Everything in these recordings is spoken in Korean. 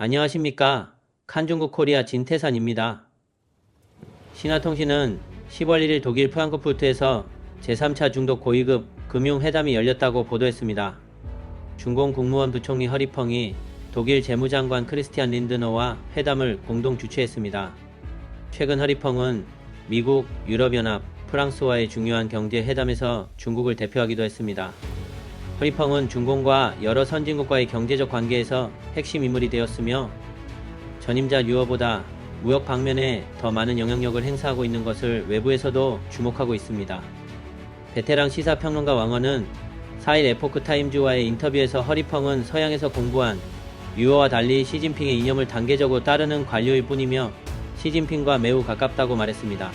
안녕하십니까. 칸중국 코리아 진태산입니다. 신화통신은 10월 1일 독일 프랑크푸르트에서 제3차 중독 고위급 금융회담이 열렸다고 보도했습니다. 중공 국무원 부총리 허리펑이 독일 재무장관 크리스티안 린드너와 회담을 공동 주최했습니다. 최근 허리펑은 미국, 유럽연합, 프랑스와의 중요한 경제 회담에서 중국을 대표하기도 했습니다. 허리펑은 중공과 여러 선진국과의 경제적 관계에서 핵심 인물이 되었으며 전임자 류어보다 무역 방면에 더 많은 영향력을 행사하고 있는 것을 외부에서도 주목하고 있습니다. 베테랑 시사평론가 왕언은 4일 에포크타임즈와의 인터뷰에서 허리펑은 서양에서 공부한 류어와 달리 시진핑의 이념을 단계적으로 따르는 관료일 뿐이며 시진핑과 매우 가깝다고 말했습니다.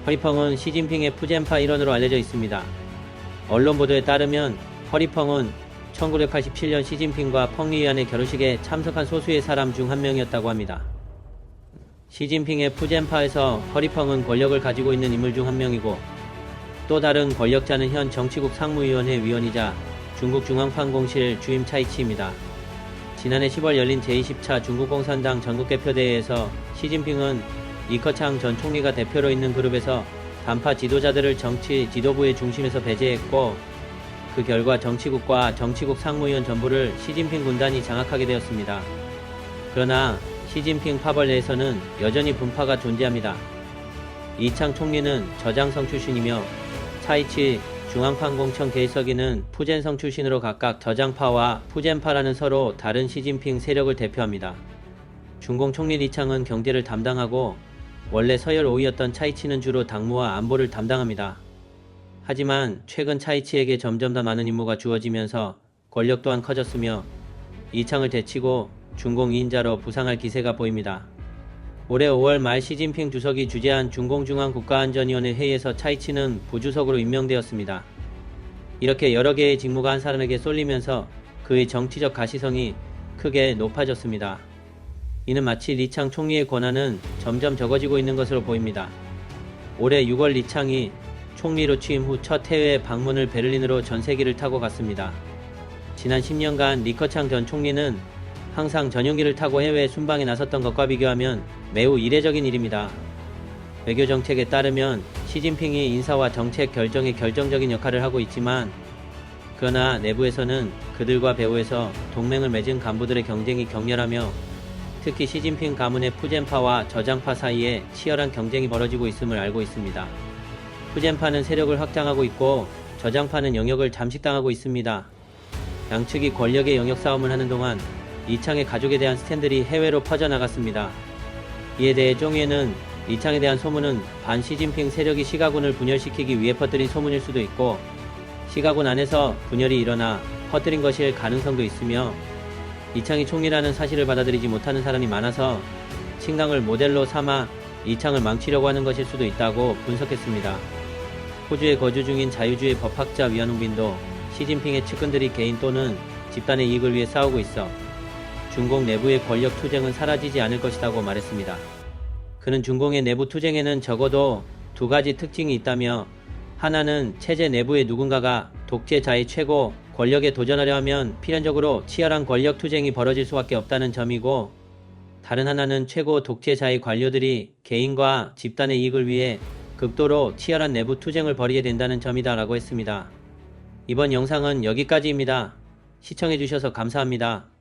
허리펑은 시진핑의 푸젠파 일원으로 알려져 있습니다. 언론 보도에 따르면 허리펑은 1987년 시진핑과 펑리위안의 결혼식에 참석한 소수의 사람 중 한 명이었다고 합니다. 시진핑의 푸젠파에서 허리펑은 권력을 가지고 있는 인물 중 한 명이고 또 다른 권력자는 현 정치국 상무위원회 위원이자 중국 중앙판공실 주임 차이치입니다. 지난해 10월 열린 제20차 중국공산당 전국대표대회에서 시진핑은 리커창 전 총리가 대표로 있는 그룹에서 단파 지도자들을 정치 지도부의 중심에서 배제했고 그 결과 정치국과 정치국 상무위원 전부를 시진핑 군단이 장악하게 되었습니다. 그러나 시진핑 파벌 내에서는 여전히 분파가 존재합니다. 이창 총리는 저장성 출신이며 차이치 중앙판공청 개석이는 푸젠성 출신으로 각각 저장파와 푸젠파라는 서로 다른 시진핑 세력을 대표합니다. 중공 총리 리창은 경제를 담당하고 원래 서열 5위였던 차이치는 주로 당무와 안보를 담당합니다. 하지만 최근 차이치에게 점점 더 많은 임무가 주어지면서 권력 또한 커졌으며 이창을 제치고 중공 2인자로 부상할 기세가 보입니다. 올해 5월 말 시진핑 주석이 주재한 중공중앙국가안전위원회 회의에서 차이치는 부주석으로 임명되었습니다. 이렇게 여러 개의 직무가 한 사람에게 쏠리면서 그의 정치적 가시성이 크게 높아졌습니다. 이는 마치 리창 총리의 권한은 점점 적어지고 있는 것으로 보입니다. 올해 6월 리창이 총리로 취임 후 첫 해외 방문을 베를린으로 전세기를 타고 갔습니다. 지난 10년간 리커창 전 총리는 항상 전용기를 타고 해외 순방에 나섰던 것과 비교하면 매우 이례적인 일입니다. 외교정책에 따르면 시진핑이 인사와 정책 결정에 결정적인 역할을 하고 있지만 그러나 내부에서는 그들과 배후에서 동맹을 맺은 간부들의 경쟁이 격렬하며 특히 시진핑 가문의 푸젠파와 저장파 사이에 치열한 경쟁이 벌어지고 있음을 알고 있습니다. 푸젠파는 세력을 확장하고 있고 저장파는 영역을 잠식당하고 있습니다. 양측이 권력의 영역 싸움을 하는 동안 이창의 가족에 대한 스캔들이 해외로 퍼져나갔습니다. 이에 대해 쫑이에는 이창에 대한 소문은 반 시진핑 세력이 시가군을 분열시키기 위해 퍼뜨린 소문일 수도 있고 시가군 안에서 분열이 일어나 퍼뜨린 것일 가능성도 있으며 이창이 총리라는 사실을 받아들이지 못하는 사람이 많아서 친강을 모델로 삼아 이창을 망치려고 하는 것일 수도 있다고 분석했습니다. 호주에 거주 중인 자유주의 법학자 위안웅빈도 시진핑의 측근들이 개인 또는 집단의 이익을 위해 싸우고 있어 중공 내부의 권력 투쟁은 사라지지 않을 것이라고 말했습니다. 그는 중공의 내부 투쟁에는 적어도 두 가지 특징이 있다며 하나는 체제 내부의 누군가가 독재자의 최고 권력에 도전하려 하면 필연적으로 치열한 권력 투쟁이 벌어질 수밖에 없다는 점이고 다른 하나는 최고 독재자의 관료들이 개인과 집단의 이익을 위해 극도로 치열한 내부 투쟁을 벌이게 된다는 점이다라고 했습니다. 이번 영상은 여기까지입니다. 시청해주셔서 감사합니다.